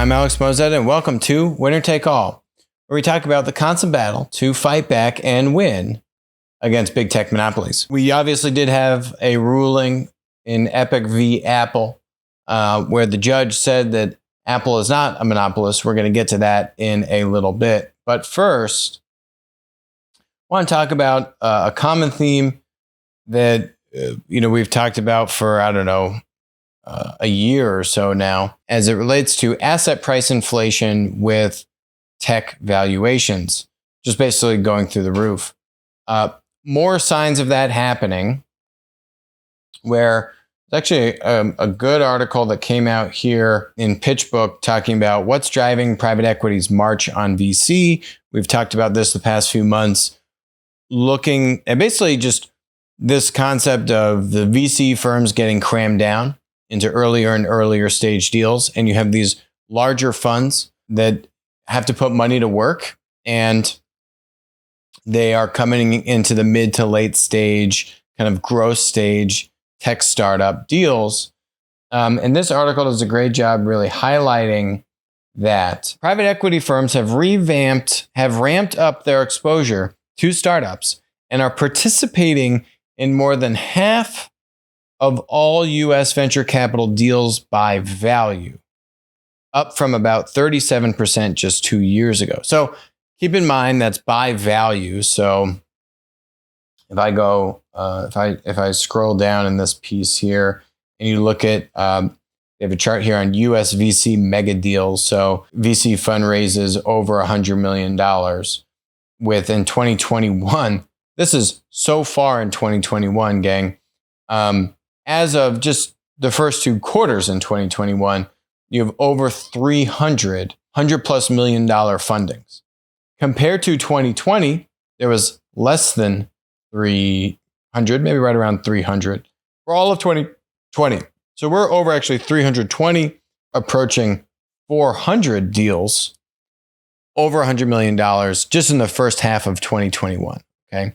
I'm Alex Mozetta, and welcome to Winner Take All, where we talk about the constant battle to fight back and win against big tech monopolies. We obviously did have a ruling in Epic v. Apple, where the judge said that Apple is not a monopolist. We're going to get to that in a little bit. But first, I want to talk about a common theme that we've talked about for, a year or so now, as it relates to asset price inflation with tech valuations, just basically going through the roof. More signs of that happening, where there's actually a good article that came out here in PitchBook talking about what's driving private equity's march on VC. We've talked about this the past few months, looking at basically just this concept of the VC firms getting crammed down into earlier and earlier stage deals. And you have these larger funds that have to put money to work, and they are coming into the mid to late stage, kind of growth stage tech startup deals. And this article does a great job really highlighting that private equity firms have ramped up their exposure to startups and are participating in more than half of all U.S. venture capital deals by value, up from about 37% just 2 years ago. So keep in mind that's by value. So if I go, if I scroll down in this piece here, and you look at, they have a chart here on U.S. VC mega deals. So VC fundraises over $100 million within 2021. This is so far in 2021, gang. As of just the first 2 quarters in 2021, you have over $100+ million fundings. Compared to 2020, there was less than 300, maybe right around 300 for all of 2020. So we're over actually 320, approaching 400 deals, over $100 million just in the first half of 2021. Okay.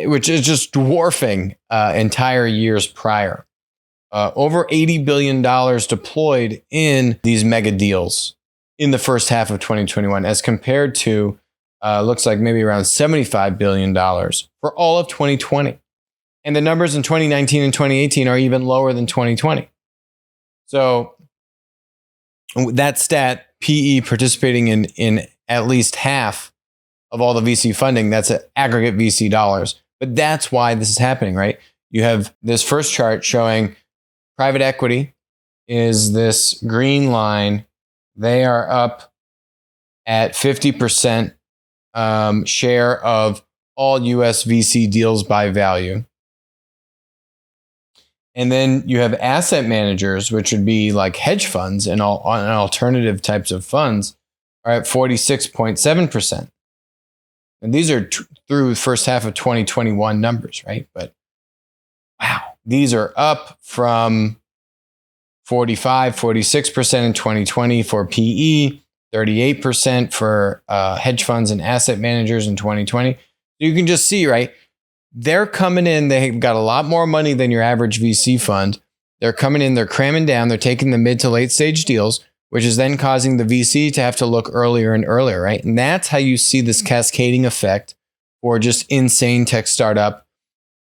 Which is just dwarfing entire years prior. Over $80 billion deployed in these mega deals in the first half of 2021, as compared to looks like maybe around $75 billion for all of 2020. And the numbers in 2019 and 2018 are even lower than 2020. So that stat, PE participating in at least half of all the VC funding, that's aggregate VC dollars. But that's why this is happening, right? You have this first chart showing private equity is this green line. They are up at 50% share of all US VC deals by value. And then you have asset managers, which would be like hedge funds and alternative types of funds, are at 46.7%. And these are through the first half of 2021 numbers, right? But wow, these are up from 46% in 2020 for PE, 38% for hedge funds and asset managers in 2020. So you can just see, right? They're coming in, they've got a lot more money than your average VC fund. They're coming in, they're cramming down, they're taking the mid to late stage deals, which is then causing the VC to have to look earlier and earlier, right? And that's how you see this cascading effect for just insane tech startup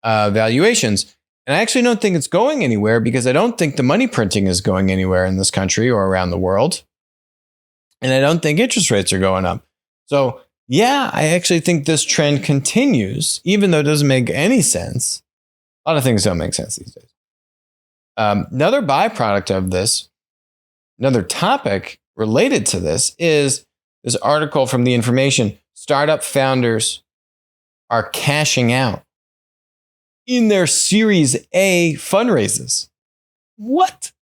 valuations. And I actually don't think it's going anywhere, because I don't think the money printing is going anywhere in this country or around the world. And I don't think interest rates are going up. So yeah, I actually think this trend continues, even though it doesn't make any sense. A lot of things don't make sense these days. Another byproduct of this, another topic related to this, is this article from The Information. Startup founders are cashing out in their Series A fundraises. What?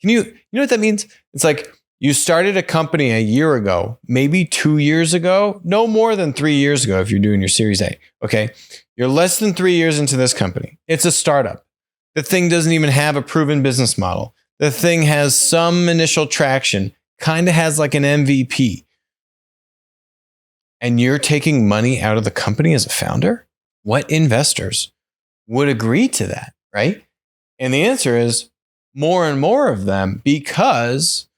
You know what that means? It's like you started a company a year ago, maybe 2 years ago, no more than 3 years ago if you're doing your Series A. Okay. You're less than 3 years into this company. It's a startup. The thing doesn't even have a proven business model. The thing has some initial traction, kind of has like an MVP. And you're taking money out of the company as a founder? What investors would agree to that, right? And the answer is more and more of them, because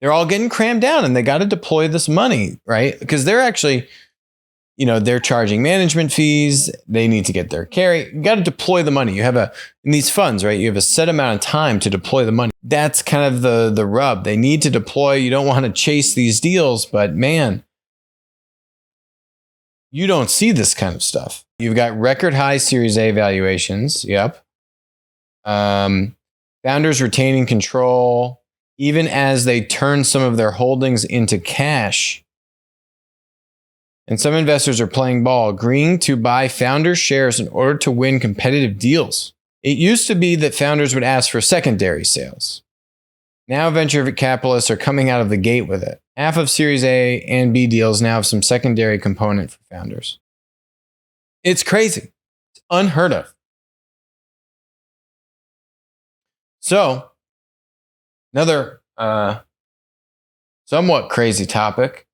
they're all getting crammed down and they got to deploy this money, right? Because they're actually, they're charging management fees. They need to get their carry. You got to deploy the money. You have in these funds, right? You have a set amount of time to deploy the money. That's kind of the rub. They need to deploy. You don't want to chase these deals, but man, you don't see this kind of stuff. You've got record high Series A valuations. Yep. Founders retaining control, even as they turn some of their holdings into cash. And some investors are playing ball, agreeing to buy founders' shares in order to win competitive deals. It used to be that founders would ask for secondary sales. Now venture capitalists are coming out of the gate with it. Half of Series A and B deals now have some secondary component for founders. It's crazy. It's unheard of. So, another somewhat crazy topic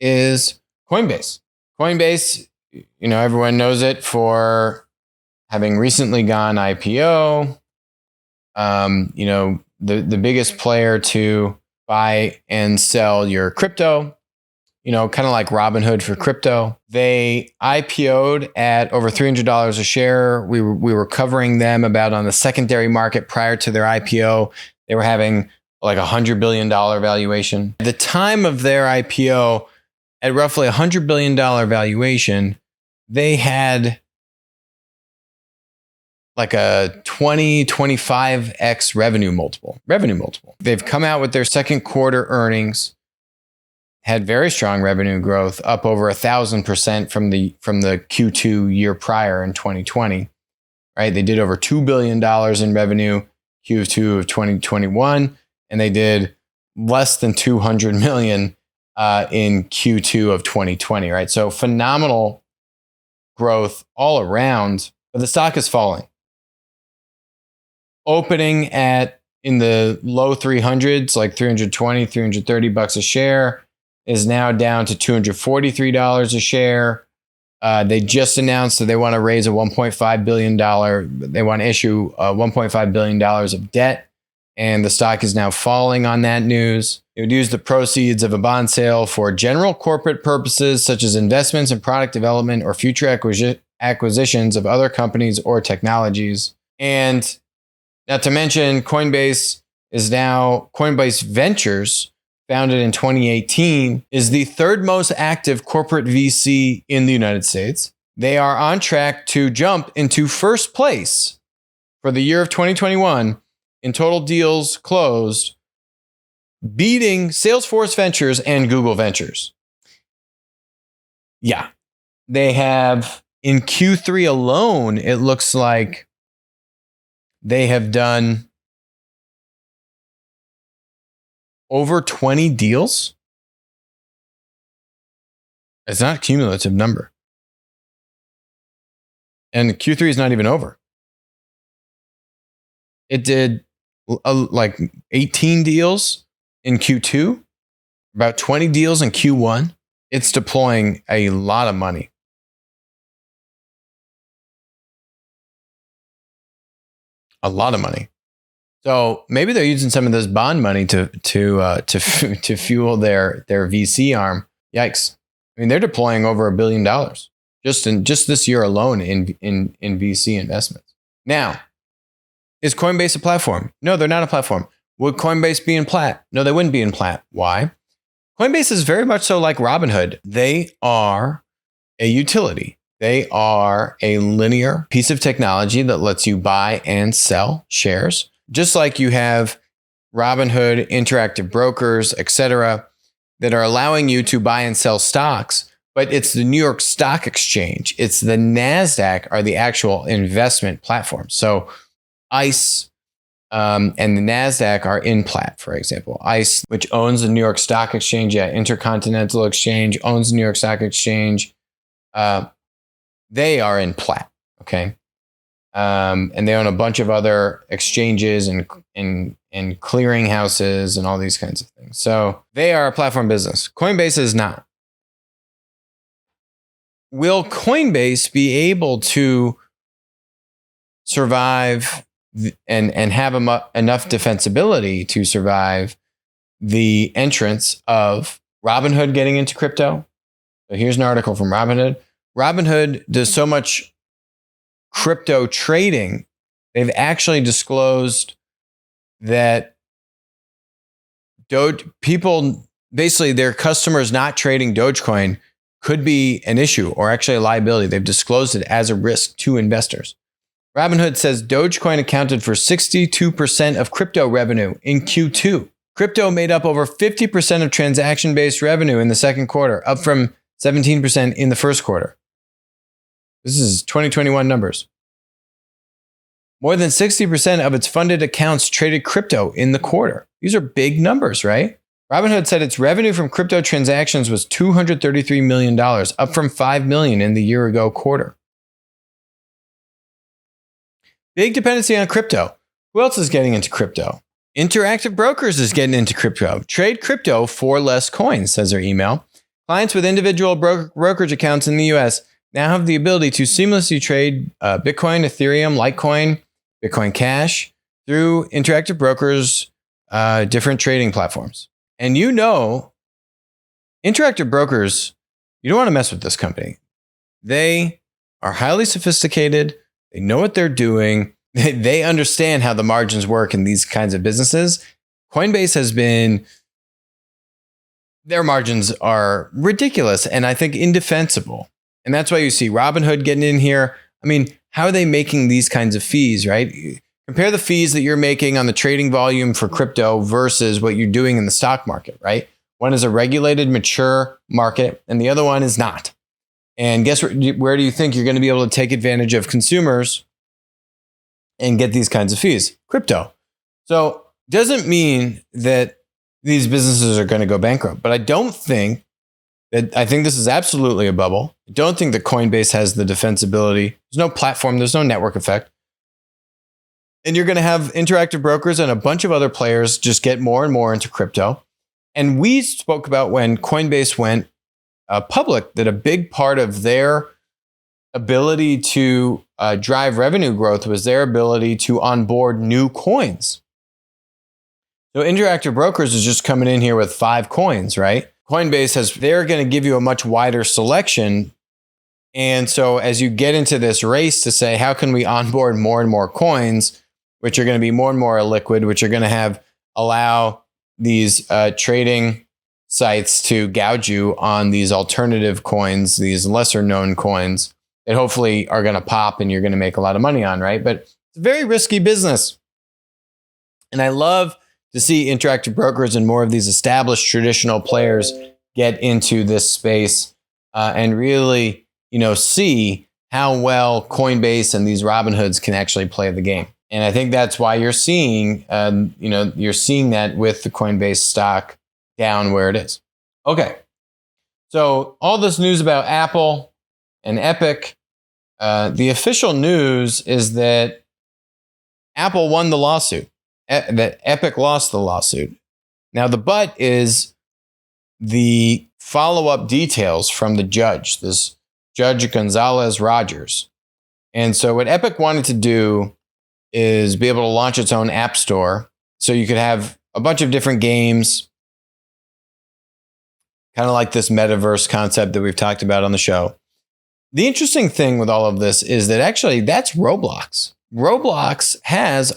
is Coinbase. Coinbase, everyone knows it for having recently gone IPO. The biggest player to buy and sell your crypto, kind of like Robinhood for crypto. They IPO'd at over $300 a share. We were covering them about on the secondary market prior to their IPO. They were having like $100 billion valuation. At the time of their IPO, at roughly $100 billion valuation, they had like a 25x revenue multiple. They've come out with their second quarter earnings, had very strong revenue growth, up over 1,000% from the Q2 year prior in 2020. Right? They did over $2 billion in revenue Q2 of 2021, and they did less than 200 million in Q2 of 2020, right? So phenomenal growth all around, but the stock is falling. Opening in the low 300s, like 320, 330 bucks a share, is now down to $243 a share. They just announced that they want to raise a $1.5 billion. They want to issue $1.5 billion of debt. And the stock is now falling on that news. It would use the proceeds of a bond sale for general corporate purposes, such as investments in product development or future acquisitions of other companies or technologies. And not to mention, Coinbase Ventures, founded in 2018, is the third most active corporate VC in the United States. They are on track to jump into first place for the year of 2021 in total deals closed, beating Salesforce Ventures and Google Ventures. Yeah. They have, in Q3 alone, it looks like they have done over 20 deals. It's not a cumulative number. And Q3 is not even over. It did like 18 deals in Q2, about 20 deals in Q1. It's deploying a lot of money. A lot of money. So maybe they're using some of this bond money to fuel their VC arm. Yikes! I mean, they're deploying over $1 billion just this year alone in VC investments. Now, is Coinbase a platform? No, they're not a platform. Would Coinbase be in Plaid? No, they wouldn't be in Plaid. Why? Coinbase is very much so like Robinhood. They are a utility. They are a linear piece of technology that lets you buy and sell shares. Just like you have Robinhood, Interactive Brokers, etc., that are allowing you to buy and sell stocks, but it's the New York Stock Exchange. It's the NASDAQ are the actual investment platforms. So ICE and the NASDAQ are in Plaid, for example. ICE, which owns the New York Stock Exchange, Intercontinental Exchange owns the New York Stock Exchange. They are in Plaid, okay? And they own a bunch of other exchanges and clearing houses and all these kinds of things. So they are a platform business. Coinbase is not. Will Coinbase be able to survive and have enough defensibility to survive the entrance of Robinhood getting into crypto. So here's an article from Robinhood. Robinhood does so much crypto trading, they've actually disclosed that people, basically their customers not trading Dogecoin could be an issue or actually a liability. They've disclosed it as a risk to investors. Robinhood says Dogecoin accounted for 62% of crypto revenue in Q2. Crypto made up over 50% of transaction-based revenue in the second quarter, up from 17% in the first quarter. This is 2021 numbers. More than 60% of its funded accounts traded crypto in the quarter. These are big numbers, right? Robinhood said its revenue from crypto transactions was $233 million, up from $5 million in the year-ago quarter. Big dependency on crypto. Who else is getting into crypto? Interactive Brokers is getting into crypto. Trade crypto for less coins, says their email. Clients with individual brokerage accounts in the US now have the ability to seamlessly trade Bitcoin, Ethereum, Litecoin, Bitcoin Cash through Interactive Brokers' different trading platforms. And you know, Interactive Brokers, you don't want to mess with this company. They are highly sophisticated. They know what they're doing. They understand how the margins work in these kinds of businesses. Coinbase has been, their margins are ridiculous and I think indefensible. And that's why you see Robinhood getting in here. I mean, how are they making these kinds of fees, right? Compare the fees that you're making on the trading volume for crypto versus what you're doing in the stock market, right? One is a regulated, mature market, and the other one is not. And guess where do you think you're going to be able to take advantage of consumers and get these kinds of fees? Crypto. So doesn't mean that these businesses are going to go bankrupt, but I think this is absolutely a bubble. I don't think that Coinbase has the defensibility. There's no platform. There's no network effect. And you're going to have Interactive Brokers and a bunch of other players just get more and more into crypto. And we spoke about when Coinbase went public that a big part of their ability to drive revenue growth was their ability to onboard new coins. So Interactive Brokers is just coming in here with 5 coins, right? Coinbase they're going to give you a much wider selection. And so as you get into this race to say, how can we onboard more and more coins, which are going to be more and more illiquid, which are going to allow these trading sites to gouge you on these alternative coins, these lesser known coins that hopefully are going to pop and you're going to make a lot of money on, right? But it's a very risky business. And I love to see Interactive Brokers and more of these established traditional players get into this space and really, see how well Coinbase and these Robinhoods can actually play the game. And I think that's why you're seeing, you're seeing that with the Coinbase stock down where it is. Okay. So all this news about Apple and Epic, the official news is that Apple won the lawsuit, that Epic lost the lawsuit. Now the but is the follow-up details from the judge, this Judge Gonzalez Rogers. And so what Epic wanted to do is be able to launch its own app store. So you could have a bunch of different games, kind of like this metaverse concept that we've talked about on the show. The interesting thing with all of this is that actually that's Roblox. Roblox has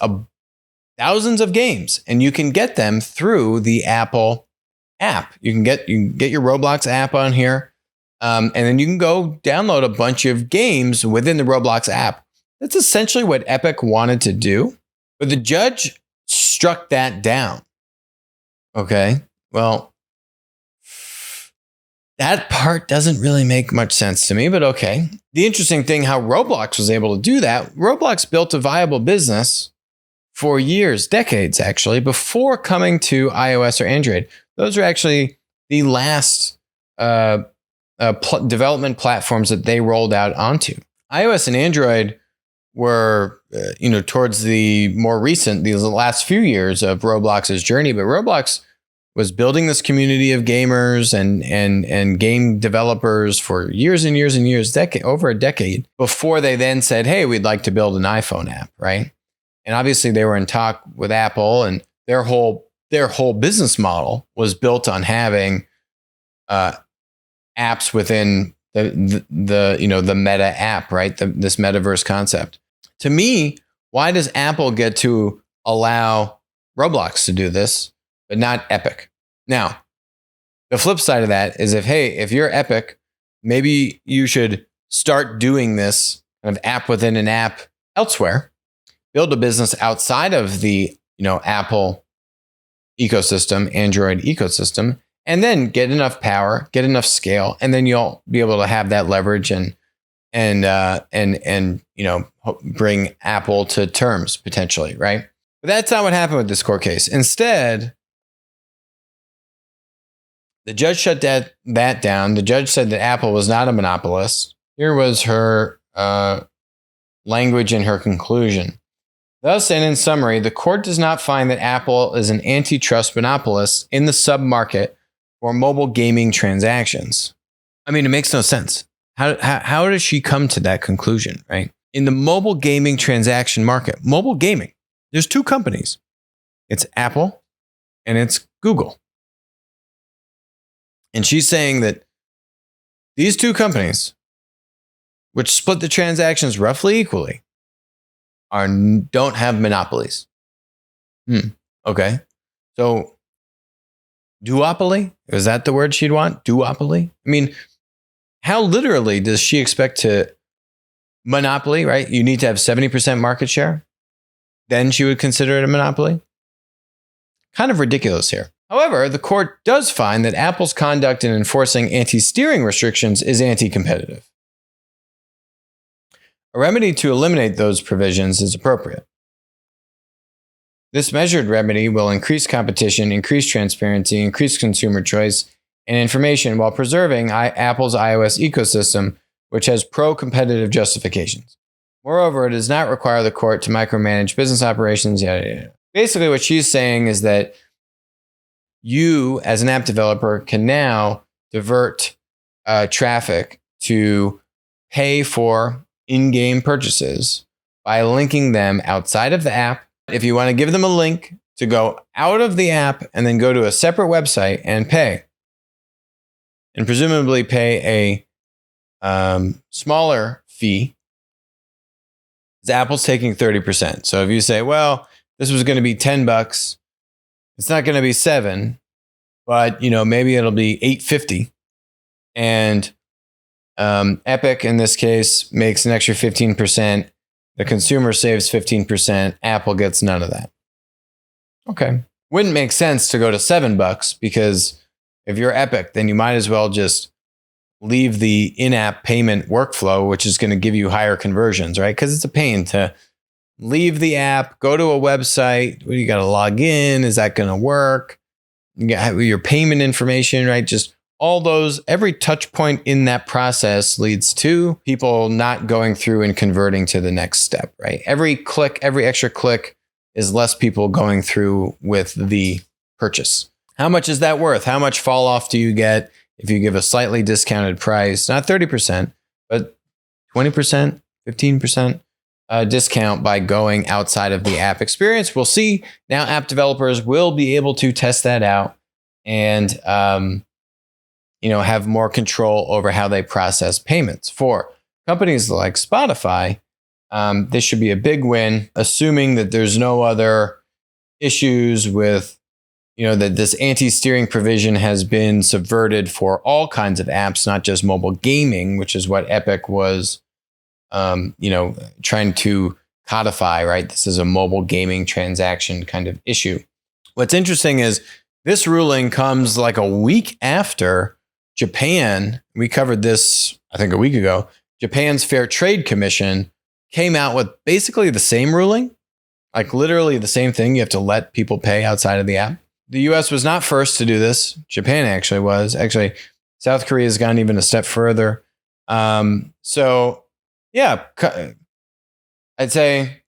thousands of games and you can get them through the Apple app. You can get your Roblox app on here. And then you can go download a bunch of games within the Roblox app. That's essentially what Epic wanted to do, but the judge struck that down. Okay, well, that part doesn't really make much sense to me, but okay. The interesting thing, how Roblox was able to do that, Roblox built a viable business for years, decades actually, before coming to iOS or Android. Those are actually the last development platforms that they rolled out onto. iOS and Android were, towards the more recent, these last few years of Roblox's journey. But Roblox was building this community of gamers and game developers for years and years and years, over a decade, before they then said, hey, we'd like to build an iPhone app, right? And obviously they were in talk with Apple, and their whole their whole business model was built on having apps within the Meta app, right? This metaverse concept. To me, why does Apple get to allow Roblox to do this, but not Epic? Now, the flip side of that is if you're Epic, maybe you should start doing this kind of app within an app elsewhere, build a business outside of the Apple ecosystem, Android ecosystem, and then get enough power, get enough scale, and then you'll be able to have that leverage and bring Apple to terms potentially, right? But that's not what happened with this court case. Instead, the judge shut that down. The judge said that Apple was not a monopolist. Here was her language in her conclusion. Thus, and in summary, the court does not find that Apple is an antitrust monopolist in the sub-market for mobile gaming transactions. I mean, it makes no sense. How does she come to that conclusion, right? In the mobile gaming transaction market, mobile gaming, there's two companies. It's Apple and it's Google. And she's saying that these two companies, which split the transactions roughly equally, don't have monopolies. Okay. So, duopoly? Is that the word she'd want? Duopoly? I mean, how literally does she expect to monopoly, right? You need to have 70% market share. Then she would consider it a monopoly. Kind of ridiculous here. However, the court does find that Apple's conduct in enforcing anti-steering restrictions is anti-competitive. A remedy to eliminate those provisions is appropriate. This measured remedy will increase competition, increase transparency, increase consumer choice and information while preserving Apple's iOS ecosystem, which has pro-competitive justifications. Moreover, it does not require the court to micromanage business operations. Basically, what she's saying is that you, as an app developer, can now divert traffic to pay for in-game purchases by linking them outside of the app. If you want to give them a link to go out of the app and then go to a separate website and pay, and presumably pay a smaller fee, Apple's taking 30%. So if you say, well, this was going to be $10, it's not going to be $7, but maybe it'll be $8.50, and Epic in this case makes an extra 15%. The consumer saves 15%. Apple gets none of that. Okay, wouldn't make sense to go to $7 because if you're Epic, then you might as well just leave the in-app payment workflow, which is going to give you higher conversions, right? Because it's a pain to leave the app, go to a website. You got to log in. Is that going to work? You got your payment information, right? Just all those, every touch point in that process leads to people not going through and converting to the next step, right? Every click, every extra click is less people going through with the purchase. How much is that worth? How much fall off do you get if you give a slightly discounted price, not 30%, but 20%, 15% discount by going outside of the app experience? We'll see. Now app developers will be able to test that out and have more control over how they process payments. For companies like Spotify, this should be a big win, assuming that there's no other issues with that this anti-steering provision has been subverted for all kinds of apps, not just mobile gaming, which is what Epic was, trying to codify, right? This is a mobile gaming transaction kind of issue. What's interesting is this ruling comes like a week after Japan. We covered this, I think, a week ago. Japan's Fair Trade Commission came out with basically the same ruling, like literally the same thing. You have to let people pay outside of the app. The US was not first to do this. Japan actually was. Actually, South Korea has gone even a step further. So, yeah, I'd say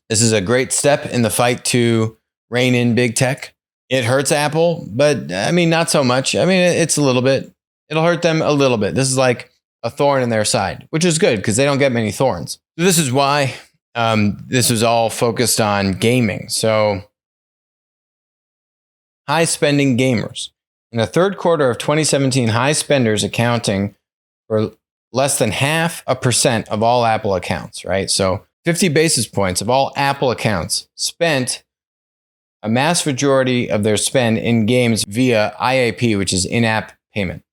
this is a great step in the fight to rein in big tech. It hurts Apple, but I mean, not so much. I mean, it's a little bit. It'll hurt them a little bit. This is like a thorn in their side, which is good because they don't get many thorns. So this is why this was all focused on gaming. So high spending gamers. In the third quarter of 2017, high spenders accounting for less than 0.5% of all Apple accounts, right? So 50 basis points of all Apple accounts spent a mass majority of their spend in games via IAP, which is in-app payment.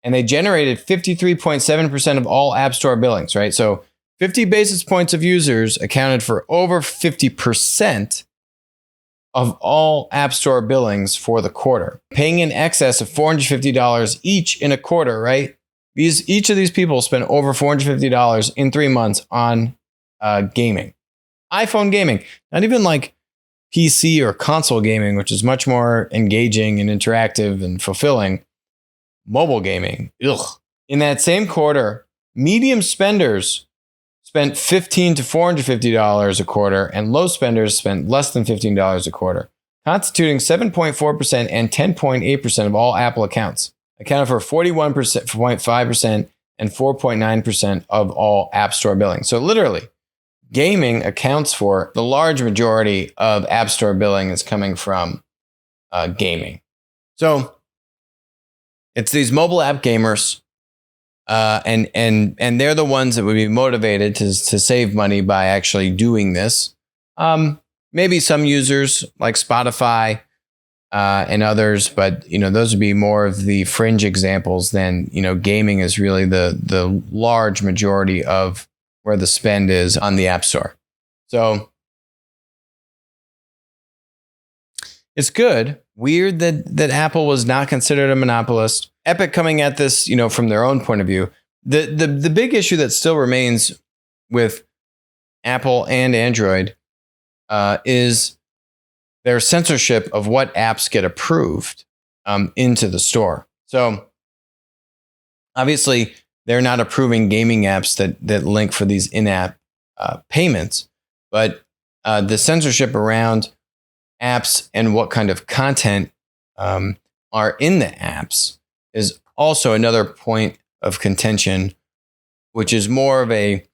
And they generated 53.7% of all App Store billings, right? So 50 basis points of users accounted for over 50% of all App Store billings for the quarter, paying in excess of $450 each in a quarter, right? Each of these people spent over $450 in 3 months on gaming. iPhone gaming, not even like PC or console gaming, which is much more engaging and interactive and fulfilling. Mobile gaming, ugh. In that same quarter, medium spenders spent $15 to $450 a quarter, and low spenders spent less than $15 a quarter, constituting 7.4% and 10.8% of all Apple accounts, accounted for 41.5% and 4.9% of all App Store billing. So literally, gaming accounts for the large majority of App Store billing is coming from gaming. So it's these mobile app gamers. And they're the ones that would be motivated to save money by actually doing this. Maybe some users like Spotify and others, but those would be more of the fringe examples than gaming is really the large majority of where the spend is on the App Store. So it's good. Weird that Apple was not considered a monopolist. Epic coming at this, from their own point of view. The big issue that still remains with Apple and Android is their censorship of what apps get approved into the store. So obviously, they're not approving gaming apps that link for these in-app payments, but the censorship around apps and what kind of content are in the apps is also another point of contention, which is more of a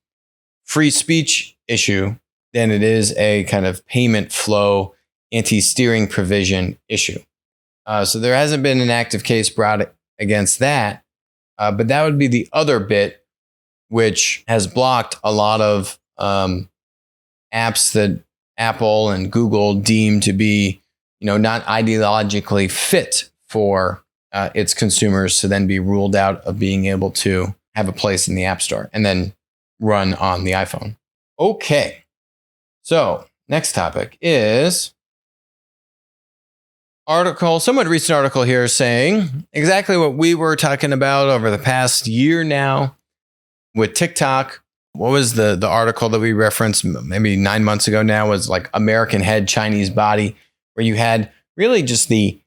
free speech issue than it is a kind of payment flow anti-steering provision issue. So there hasn't been an active case brought against that, but that would be the other bit which has blocked a lot of apps that Apple and Google deem to be, not ideologically fit for its consumers to then be ruled out of being able to have a place in the App Store and then run on the iPhone. Okay. So next topic is somewhat recent article here saying exactly what we were talking about over the past year now with TikTok. What was the article that we referenced maybe 9 months ago now was like American head, Chinese body, where you had really just the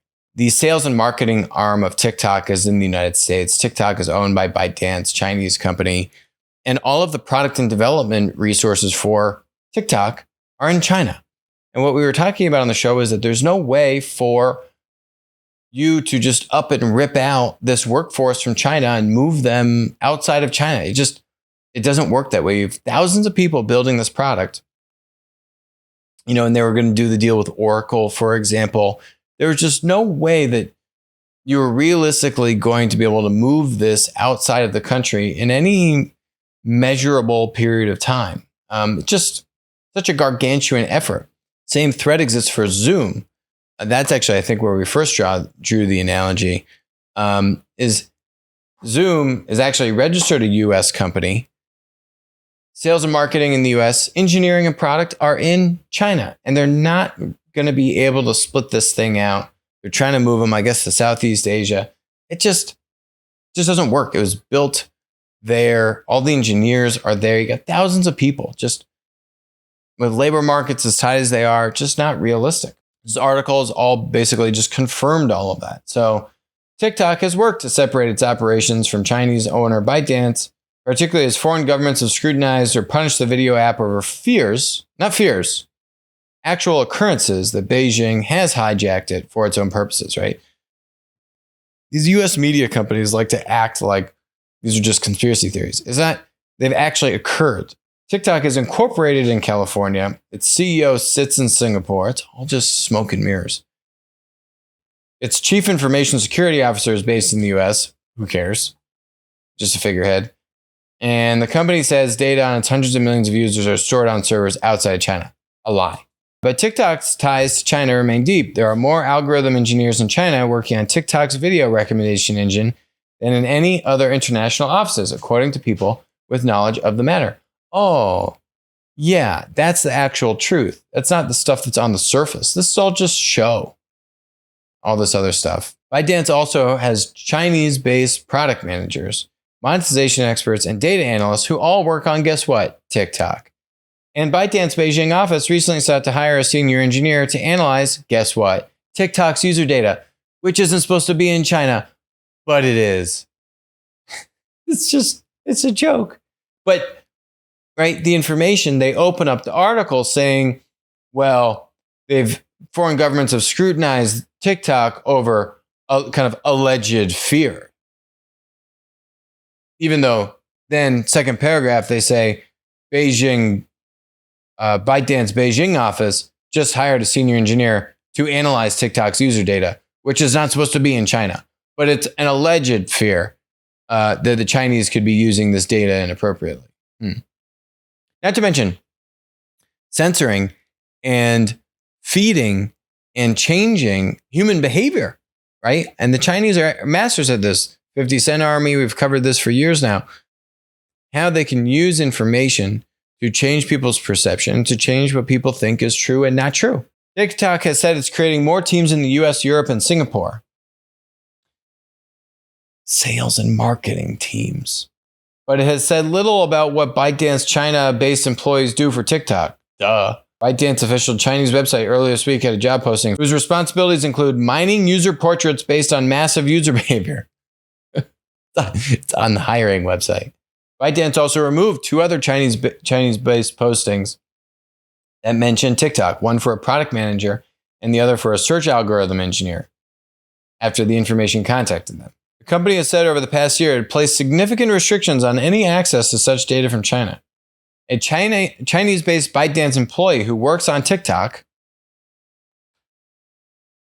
sales and marketing arm of TikTok is in the United States. TikTok is owned by ByteDance, Chinese company, and all of the product and development resources for TikTok are in China. And what we were talking about on the show is that there's no way for you to just up and rip out this workforce from China and move them outside of China. It doesn't work that way. You have thousands of people building this product, and they were going to do the deal with Oracle, for example. There was just no way that you were realistically going to be able to move this outside of the country in any measurable period of time. Just such a gargantuan effort. Same thread exists for Zoom. That's actually, I think, where we first drew the analogy. Is Zoom is actually registered a U.S. company. Sales and marketing in the US, engineering and product are in China, and they're not going to be able to split this thing out. They're trying to move them, I guess, to Southeast Asia. It just doesn't work. It was built there. All the engineers are there. You got thousands of people just with labor markets as tight as they are, just not realistic. This article is all basically just confirmed all of that. So TikTok has worked to separate its operations from Chinese owner ByteDance, particularly as foreign governments have scrutinized or punished the video app over actual occurrences that Beijing has hijacked it for its own purposes, right? These US media companies like to act like these are just conspiracy theories. Is that they've actually occurred. TikTok is incorporated in California. Its CEO sits in Singapore. It's all just smoke and mirrors. Its chief information security officer is based in the US. Who cares? Just a figurehead. And the company says data on its hundreds of millions of users are stored on servers outside China. A lie. But TikTok's ties to China remain deep. There are more algorithm engineers in China working on TikTok's video recommendation engine than in any other international offices, according to people with knowledge of the matter. Oh, yeah, that's the actual truth. That's not the stuff that's on the surface. This is all just show. All this other stuff. ByteDance also has Chinese-based product managers, monetization experts, and data analysts who all work on, guess what? TikTok. And ByteDance Beijing office recently sought to hire a senior engineer to analyze, guess what? TikTok's user data, which isn't supposed to be in China, but it is. It's a joke. But, right, the information, they open up the article saying, well, foreign governments have scrutinized TikTok over a kind of alleged fear. Even though then, second paragraph, they say ByteDance Beijing office just hired a senior engineer to analyze TikTok's user data, which is not supposed to be in China. But it's an alleged fear that the Chinese could be using this data inappropriately. Not to mention censoring and feeding and changing human behavior, right? And the Chinese are masters at this. 50 Cent Army, we've covered this for years now. How they can use information to change people's perception, to change what people think is true and not true. TikTok has said it's creating more teams in the US, Europe, and Singapore. Sales and marketing teams. But it has said little about what ByteDance China-based employees do for TikTok. Duh. ByteDance official Chinese website earlier this week had a job posting whose responsibilities include mining user portraits based on massive user behavior. It's on the hiring website. ByteDance also removed two other Chinese-based postings that mentioned TikTok, one for a product manager and the other for a search algorithm engineer, after the information contacted them. The company has said over the past year it had placed significant restrictions on any access to such data from China. A Chinese-based ByteDance employee who works on TikTok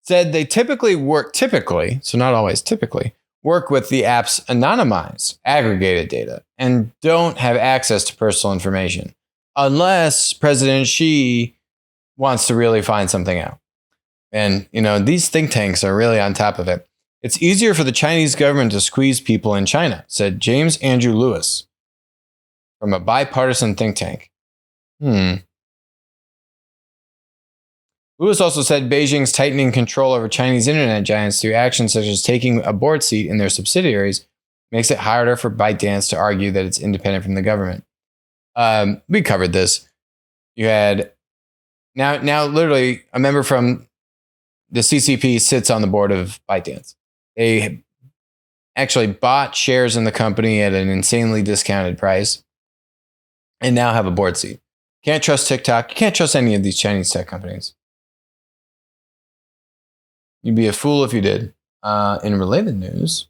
said they typically, so not always typically, work with the app's anonymized, aggregated data and don't have access to personal information unless President Xi wants to really find something out. And, these think tanks are really on top of it. It's easier for the Chinese government to squeeze people in China, said James Andrew Lewis from a bipartisan think tank. Lewis also said Beijing's tightening control over Chinese internet giants through actions such as taking a board seat in their subsidiaries makes it harder for ByteDance to argue that it's independent from the government. We covered this. You had now literally a member from the CCP sits on the board of ByteDance. They actually bought shares in the company at an insanely discounted price and now have a board seat. Can't trust TikTok. You can't trust any of these Chinese tech companies. You'd be a fool if you did. In related news,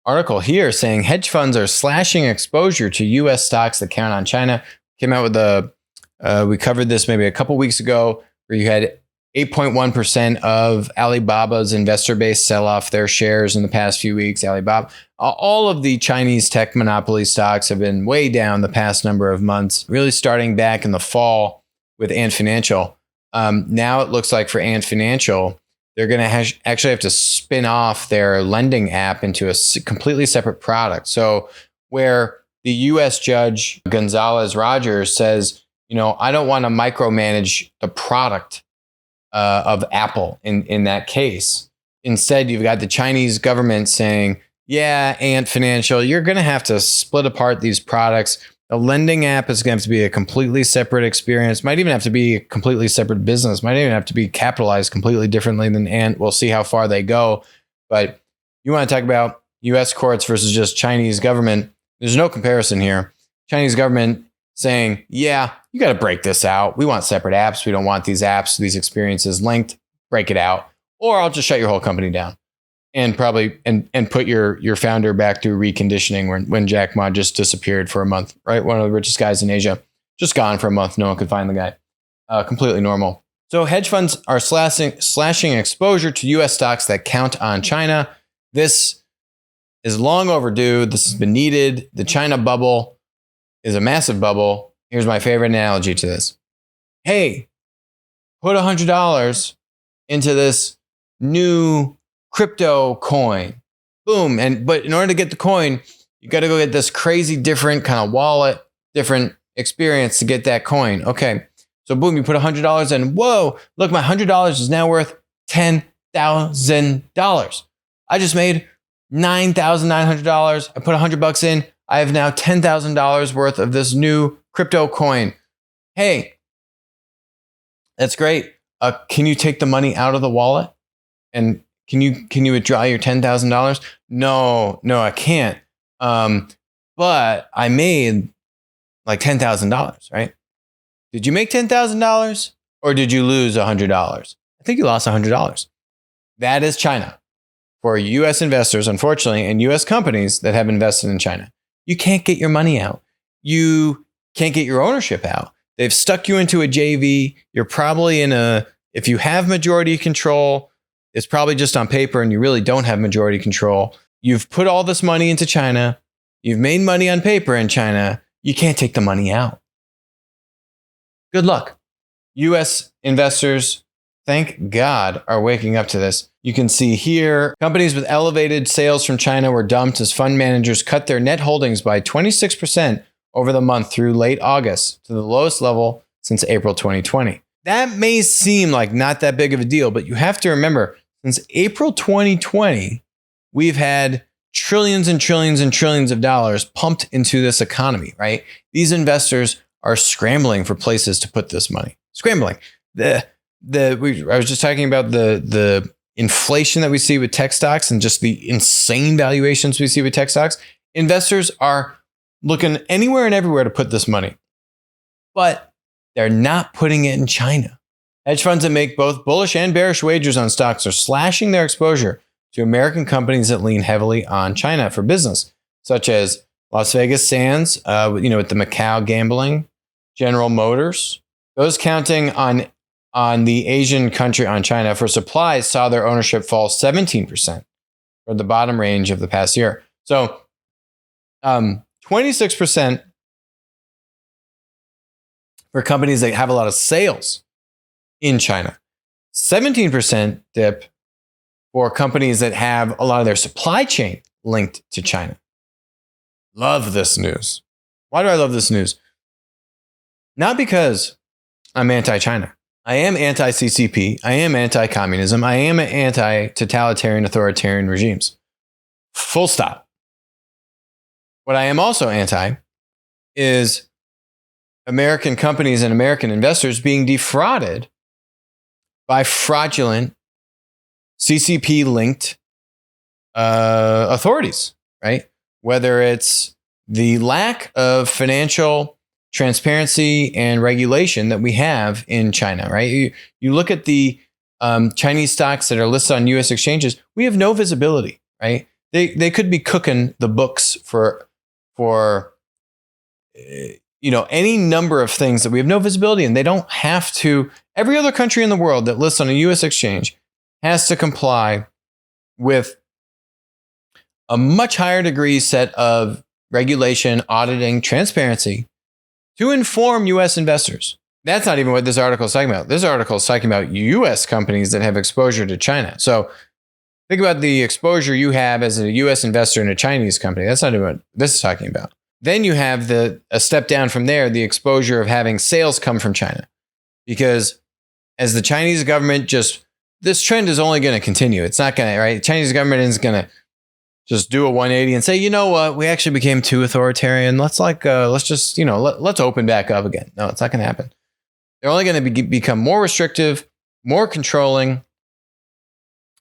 article here saying hedge funds are slashing exposure to U.S. stocks that count on China. Came out with we covered this maybe a couple weeks ago, where you had 8.1% of Alibaba's investor base sell off their shares in the past few weeks. Alibaba, all of the Chinese tech monopoly stocks have been way down the past number of months, really starting back in the fall with Ant Financial. Now it looks like for Ant Financial, they're going to actually have to spin off their lending app into a completely separate product. So where the U.S. judge Gonzalez Rogers says, I don't want to micromanage the product of Apple in that case. Instead, you've got the Chinese government saying, yeah, Ant Financial, you're going to have to split apart these products. The lending app is going to have to be a completely separate experience. Might even have to be a completely separate business. Might even have to be capitalized completely differently than Ant. We'll see how far they go. But you want to talk about U.S. courts versus just Chinese government. There's no comparison here. Chinese government saying, yeah, you got to break this out. We want separate apps. We don't want these apps, these experiences linked. Break it out. Or I'll just shut your whole company down. And probably and put your founder back through reconditioning when Jack Ma just disappeared for a month, right? One of the richest guys in Asia, just gone for a month. No one could find the guy. Completely normal. So hedge funds are slashing exposure to U.S. stocks that count on China. This is long overdue. This has been needed. The China bubble is a massive bubble. Here's my favorite analogy to this. Hey, put $100 into this new crypto coin. Boom. But in order to get the coin, you got to go get this crazy different kind of wallet, different experience to get that coin. Okay. So boom, you put $100 in. Whoa, look, my $100 is now worth $10,000. I just made $9,900. I put $100 in. I have now $10,000 worth of this new crypto coin. Hey, that's great. Can you take the money out of the wallet? And can you withdraw your $10,000? No, I can't. But I made like $10,000, right? Did you make $10,000 or did you lose $100? I think you lost $100. That is China. For U.S. investors, unfortunately, and U.S. companies that have invested in China, you can't get your money out. You can't get your ownership out. They've stuck you into a JV. You're probably if you have majority control, it's probably just on paper and you really don't have majority control. You've put all this money into China. You've made money on paper in China. You can't take the money out. Good luck. U.S. investors, thank God, are waking up to this. You can see here, companies with elevated sales from China were dumped as fund managers cut their net holdings by 26% over the month through late August to the lowest level since April 2020. That may seem like not that big of a deal, but you have to remember, since April 2020, we've had trillions and trillions and trillions of dollars pumped into this economy, right? These investors are scrambling for places to put this money. Scrambling. I was just talking about the inflation that we see with tech stocks and just the insane valuations we see with tech stocks. Investors are looking anywhere and everywhere to put this money, but they're not putting it in China. Hedge funds that make both bullish and bearish wagers on stocks are slashing their exposure to American companies that lean heavily on China for business, such as Las Vegas Sands, with the Macau gambling, General Motors. Those counting on the Asian country on China for supplies saw their ownership fall 17% from the bottom range of the past year. So 26% for companies that have a lot of sales in China. 17% dip for companies that have a lot of their supply chain linked to China. Love this news. Why do I love this news? Not because I'm anti-China. I am anti-CCP. I am anti-communism. I am anti-totalitarian authoritarian regimes. Full stop. What I am also anti is American companies and American investors being defrauded by fraudulent CCP-linked authorities, right? Whether it's the lack of financial transparency and regulation that we have in China, right? You look at the Chinese stocks that are listed on U.S. exchanges, we have no visibility, right? They could be cooking the books for any number of things that we have no visibility in. They don't have to. Every other country in the world that lists on a U.S. exchange has to comply with a much higher degree set of regulation, auditing, transparency to inform U.S. investors. That's not even what this article is talking about. This article is talking about U.S. companies that have exposure to China. So think about the exposure you have as a U.S. investor in a Chinese company. That's not even what this is talking about. Then you have a step down from there, the exposure of having sales come from China. Because as the Chinese government this trend is only going to continue. It's not going to, right? The Chinese government isn't going to just do a 180 and say, you know what, we actually became too authoritarian. Let's open back up again. No, it's not going to happen. They're only going to become more restrictive, more controlling.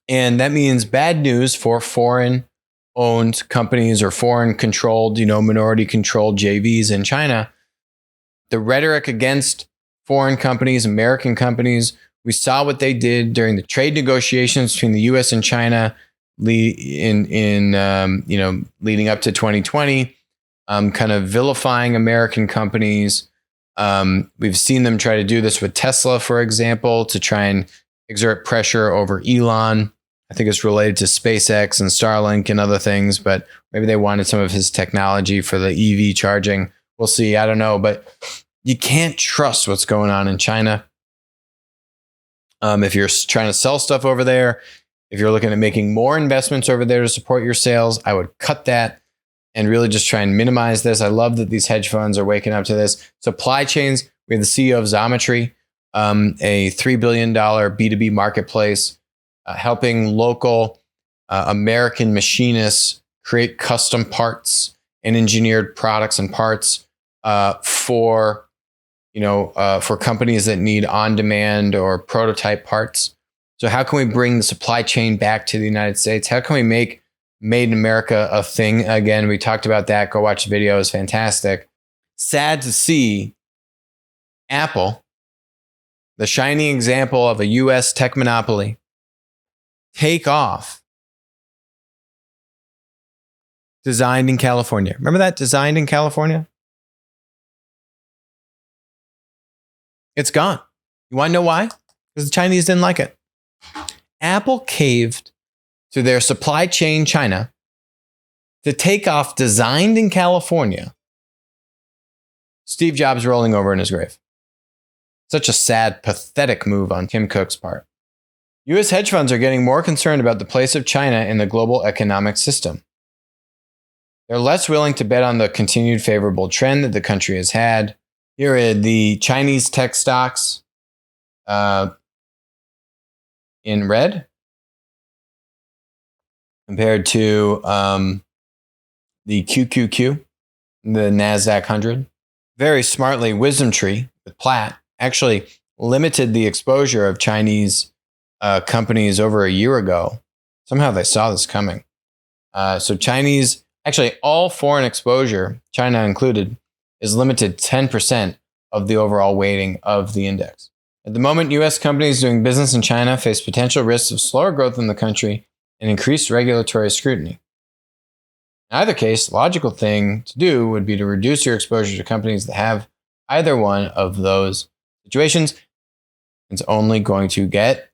And that means bad news for foreign-owned companies or foreign-controlled, minority-controlled JVs in China. The rhetoric against foreign companies, American companies, we saw what they did during the trade negotiations between the U.S. and China leading up to 2020, kind of vilifying American companies, We've seen them try to do this with Tesla, for example, to try and exert pressure over Elon. I think it's related to SpaceX and Starlink and other things, but maybe they wanted some of his technology for the EV charging. We'll see. I don't know, but you can't trust what's going on in China. If you're trying to sell stuff over there, if you're looking at making more investments over there to support your sales, I would cut that and really just try and minimize this. I love that these hedge funds are waking up to this. Supply chains, we have the CEO of Xometry, a $3 billion B2B marketplace, helping local American machinists create custom parts and engineered products and parts for companies that need on-demand or prototype parts. So how can we bring the supply chain back to the United States? How can we make Made in America a thing again? We talked about that. Go watch the video. It's fantastic. Sad to see Apple, the shining example of a U.S. tech monopoly, take off. Designed in California. Remember that? Designed in California? It's gone. You want to know why? Because the Chinese didn't like it. Apple caved to their supply chain China to take off designed in California. Steve Jobs rolling over in his grave. Such a sad, pathetic move on Tim Cook's part. U.S. hedge funds are getting more concerned about the place of China in the global economic system. They're less willing to bet on the continued favorable trend that the country has had. Here are the Chinese tech stocks in red compared to the QQQ, the NASDAQ 100. Very smartly, Wisdom Tree with Platt actually limited the exposure of Chinese companies over a year ago. Somehow they saw this coming. So Chinese, actually all foreign exposure, China included, is limited 10% of the overall weighting of the index. At the moment, U.S. companies doing business in China face potential risks of slower growth in the country and increased regulatory scrutiny. In either case, the logical thing to do would be to reduce your exposure to companies that have either one of those situations. It's only going to get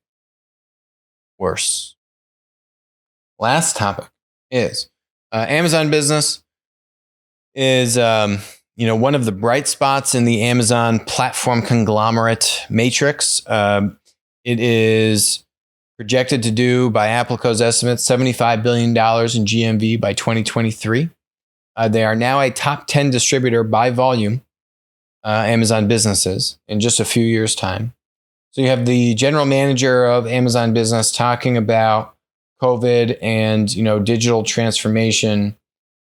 worse. Last topic is Amazon business is one of the bright spots in the Amazon platform conglomerate matrix. It is projected to do, by Applico's estimates, $75 billion in GMV by 2023. They are now a top 10 distributor by volume, Amazon businesses, in just a few years' time. So you have the general manager of Amazon Business talking about COVID and digital transformation.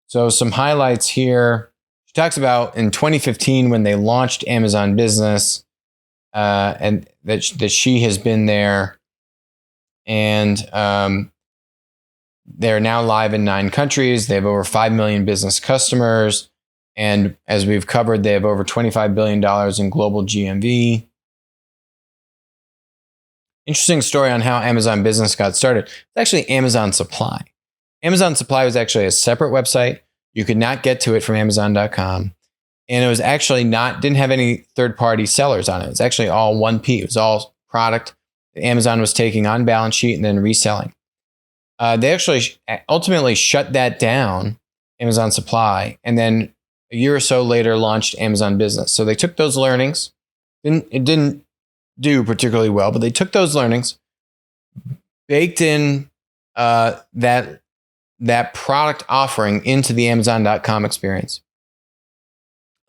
So some highlights here. She talks about in 2015 when they launched Amazon Business, and that she has been there, and they're now live in 9 countries. They have over 5 million business customers, and as we've covered, they have over $25 billion in global GMV. Interesting story on how Amazon Business got started. It's actually Amazon Supply. Amazon Supply was actually a separate website. You could not get to it from Amazon.com. And it was actually didn't have any third-party sellers on it. It was actually all 1P. It was all product that Amazon was taking on balance sheet and then reselling. They actually ultimately shut that down, Amazon Supply, and then a year or so later launched Amazon Business. So they took those learnings. It didn't do particularly well, but they took those learnings, baked in that product offering into the Amazon.com experience.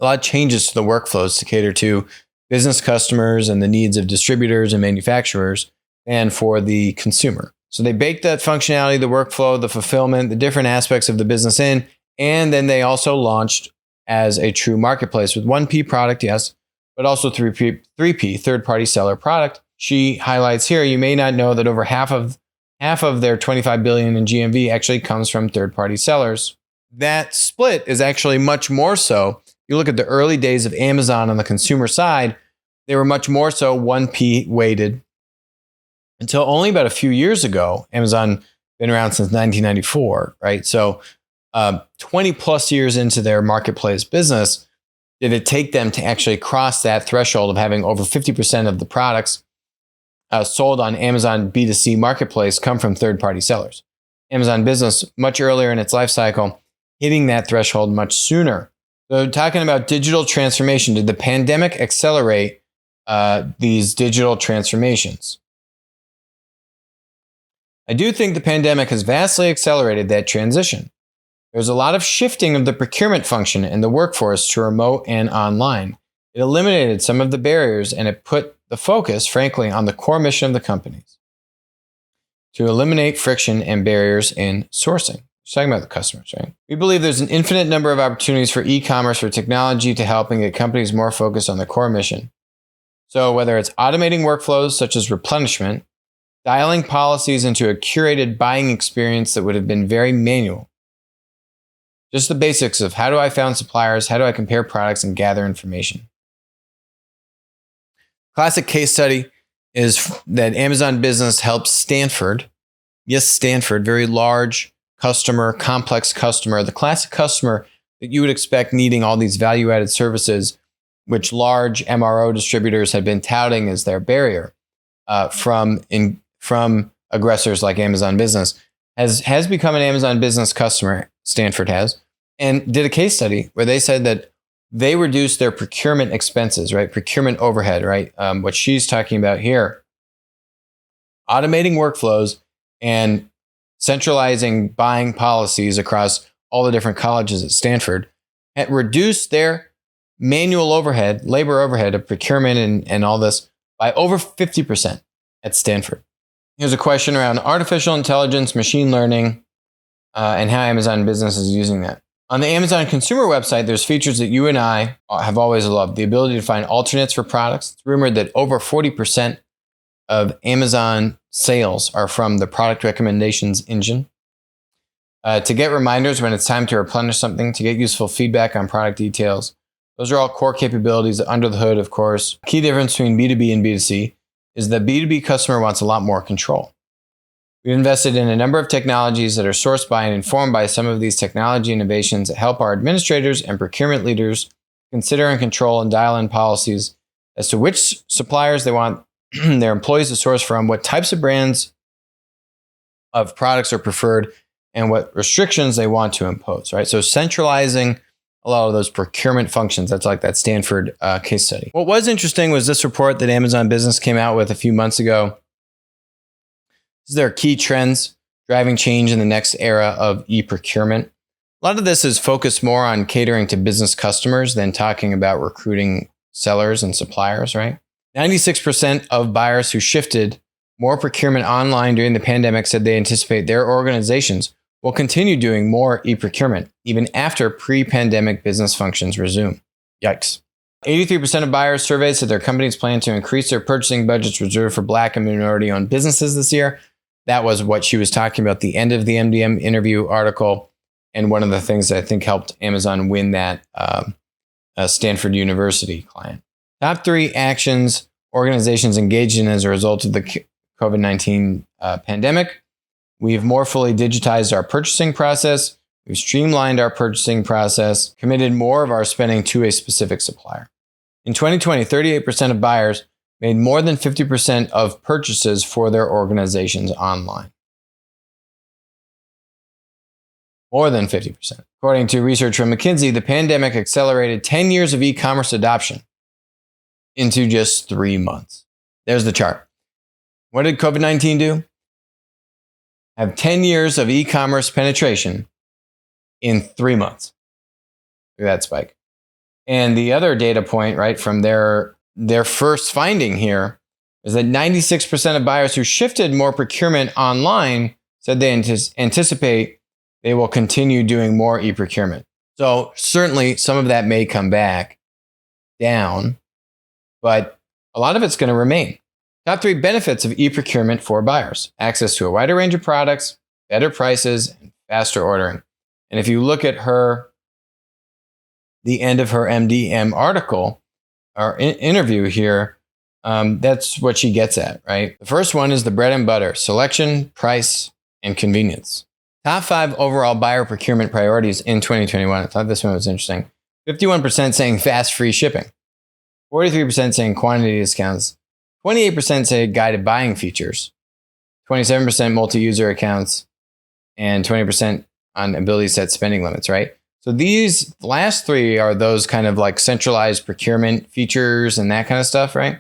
A lot of changes to the workflows to cater to business customers and the needs of distributors and manufacturers and for the consumer. So they baked that functionality, the workflow, the fulfillment, the different aspects of the business in, and then they also launched as a true marketplace with 1P product, yes, but also 3P, third-party seller product. She highlights here, you may not know that over half of their $25 billion in GMV actually comes from third-party sellers. That split is actually much more so. You look at the early days of Amazon on the consumer side, they were much more so 1P weighted. Until only about a few years ago, Amazon been around since 1994, right? So 20 plus years into their marketplace business, did it take them to actually cross that threshold of having over 50% of the products sold on Amazon B2C marketplace come from third-party sellers. Amazon Business, much earlier in its life cycle, hitting that threshold much sooner. So talking about digital transformation, did the pandemic accelerate these digital transformations? I do think the pandemic has vastly accelerated that transition. There's a lot of shifting of the procurement function in the workforce to remote and online. It eliminated some of the barriers and it put the focus, frankly, on the core mission of the companies to eliminate friction and barriers in sourcing. We're talking about the customers, right? We believe there's an infinite number of opportunities for e-commerce for technology to helping get companies more focused on the core mission. So whether it's automating workflows such as replenishment, dialing policies into a curated buying experience that would have been very manual. Just the basics of how do I find suppliers, how do I compare products and gather information. Classic case study is that Amazon Business helps Stanford. Yes, Stanford, very large customer, complex customer, the classic customer that you would expect needing all these value-added services, which large MRO distributors have been touting as their barrier from aggressors like Amazon Business, has become an Amazon Business customer, Stanford has, and did a case study where they said that they reduced their procurement expenses, right? Procurement overhead, right? What she's talking about here, automating workflows and centralizing buying policies across all the different colleges at Stanford, had reduced their manual overhead, labor overhead of procurement and all this by over 50% at Stanford. Here's a question around artificial intelligence, machine learning, and how Amazon Business is using that. On the Amazon consumer website, there's features that you and I have always loved. The ability to find alternates for products. It's rumored that over 40% of Amazon sales are from the product recommendations engine. To get reminders when it's time to replenish something, to get useful feedback on product details. Those are all core capabilities under the hood, of course. Key difference between B2B and B2C is the B2B customer wants a lot more control. We've invested in a number of technologies that are sourced by and informed by some of these technology innovations that help our administrators and procurement leaders consider and control and dial in policies as to which suppliers they want their employees to source from, what types of brands of products are preferred, and what restrictions they want to impose, right? So centralizing a lot of those procurement functions. That's like that Stanford case study. What was interesting was this report that Amazon Business came out with a few months ago. These are their key trends driving change in the next era of e-procurement. A lot of this is focused more on catering to business customers than talking about recruiting sellers and suppliers, right? 96% of buyers who shifted more procurement online during the pandemic said they anticipate their organizations will continue doing more e-procurement even after pre-pandemic business functions resume. Yikes. 83% of buyers surveyed said their companies plan to increase their purchasing budgets reserved for Black and minority-owned businesses this year. That was what she was talking about, the end of the MDM interview article, and one of the things that I think helped Amazon win that Stanford University client. Top 3 actions organizations engaged in as a result of the COVID-19 pandemic. We've more fully digitized our purchasing process. We've streamlined our purchasing process, committed more of our spending to a specific supplier. In 2020, 38% of buyers made more than 50% of purchases for their organizations online. More than 50%. According to research from McKinsey, the pandemic accelerated 10 years of e-commerce adoption into just 3 months. There's the chart. What did COVID-19 do? Have 10 years of e-commerce penetration in 3 months. Look at that spike. And the other data point, right, from their first finding here is that 96% of buyers who shifted more procurement online said they anticipate they will continue doing more e-procurement. So certainly some of that may come back down, but a lot of it's going to remain. Top 3 benefits of e-procurement for buyers: access to a wider range of products, better prices, and faster ordering. And if you look at the end of her MDM article, our interview here, that's what she gets at, right? The first one is the bread and butter: selection, price, and convenience. Top 5 overall buyer procurement priorities in 2021. I thought this one was interesting. 51% saying fast free shipping, 43% saying quantity discounts, 28% say guided buying features, 27% multi-user accounts, and 20% on ability to set spending limits, right? So these last three are those kind of like centralized procurement features and that kind of stuff, right?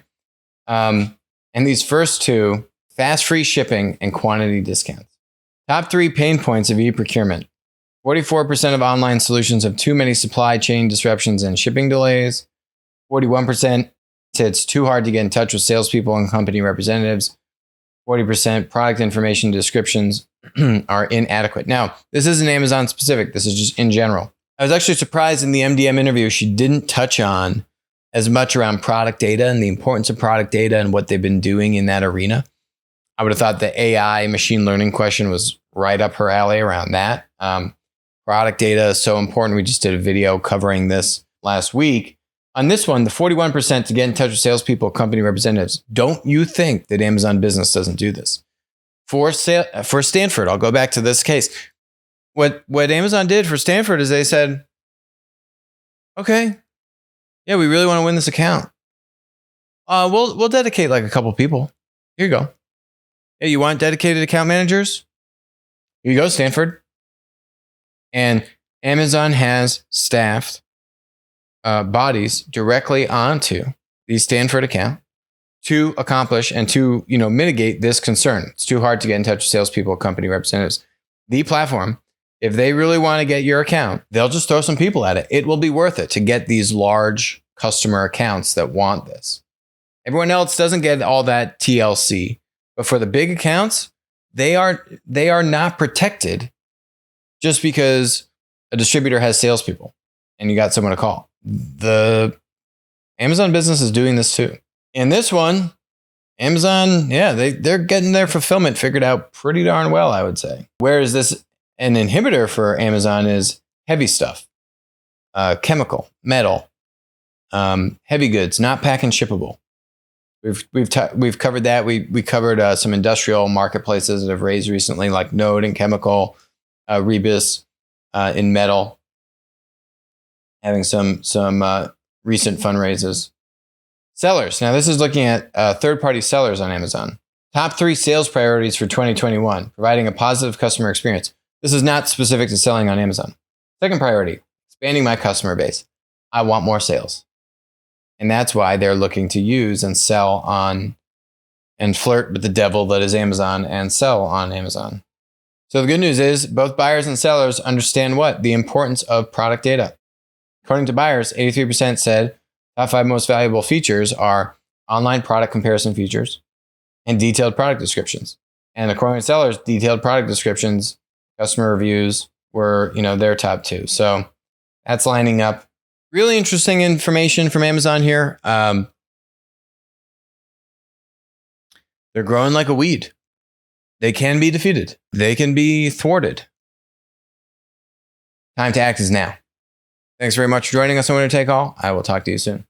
And these first two, fast free shipping and quantity discounts. Top three pain points of e-procurement. 44% of online solutions have too many supply chain disruptions and shipping delays. 41% said it's too hard to get in touch with salespeople and company representatives. 40% product information descriptions are inadequate. Now, this isn't Amazon specific. This is just in general. I was actually surprised in the MDM interview, she didn't touch on as much around product data and the importance of product data and what they've been doing in that arena. I would have thought the AI machine learning question was right up her alley around that. Product data is so important. We just did a video covering this last week. On this one, the 41% to get in touch with salespeople, company representatives. Don't you think that Amazon Business doesn't do this? For Stanford, I'll go back to this case. What Amazon did for Stanford is they said, okay, yeah, we really want to win this account. We'll dedicate like a couple people. Here you go. Hey, you want dedicated account managers? Here you go, Stanford. And Amazon has staffed bodies directly onto the Stanford account to accomplish and to mitigate this concern. It's too hard to get in touch with salespeople, company representatives. The platform, if they really want to get your account, they'll just throw some people at it. It will be worth it to get these large customer accounts that want this. Everyone else doesn't get all that TLC, but for the big accounts, they are not protected just because a distributor has salespeople and you got someone to call. The Amazon Business is doing this too. And this one, Amazon, yeah, they're getting their fulfillment figured out pretty darn well, I would say. Whereas this, an inhibitor for Amazon is heavy stuff, chemical, metal, heavy goods, not pack and shippable. We've covered that. We covered some industrial marketplaces that have raised recently, like Node and Chemical, Rebus in metal, having some recent fundraisers. Sellers. Now, this is looking at third-party sellers on Amazon. Top 3 sales priorities for 2021, providing a positive customer experience. This is not specific to selling on Amazon. Second priority, expanding my customer base. I want more sales. And that's why they're looking to use and sell on and flirt with the devil that is Amazon and sell on Amazon. So the good news is both buyers and sellers understand what? The importance of product data. According to buyers, 83% said top 5 most valuable features are online product comparison features and detailed product descriptions. And according to sellers, detailed product descriptions, customer reviews were, their top 2. So that's lining up. Really interesting information from Amazon here. They're growing like a weed. They can be defeated. They can be thwarted. Time to act is now. Thanks very much for joining us on Winner Take All. I will talk to you soon.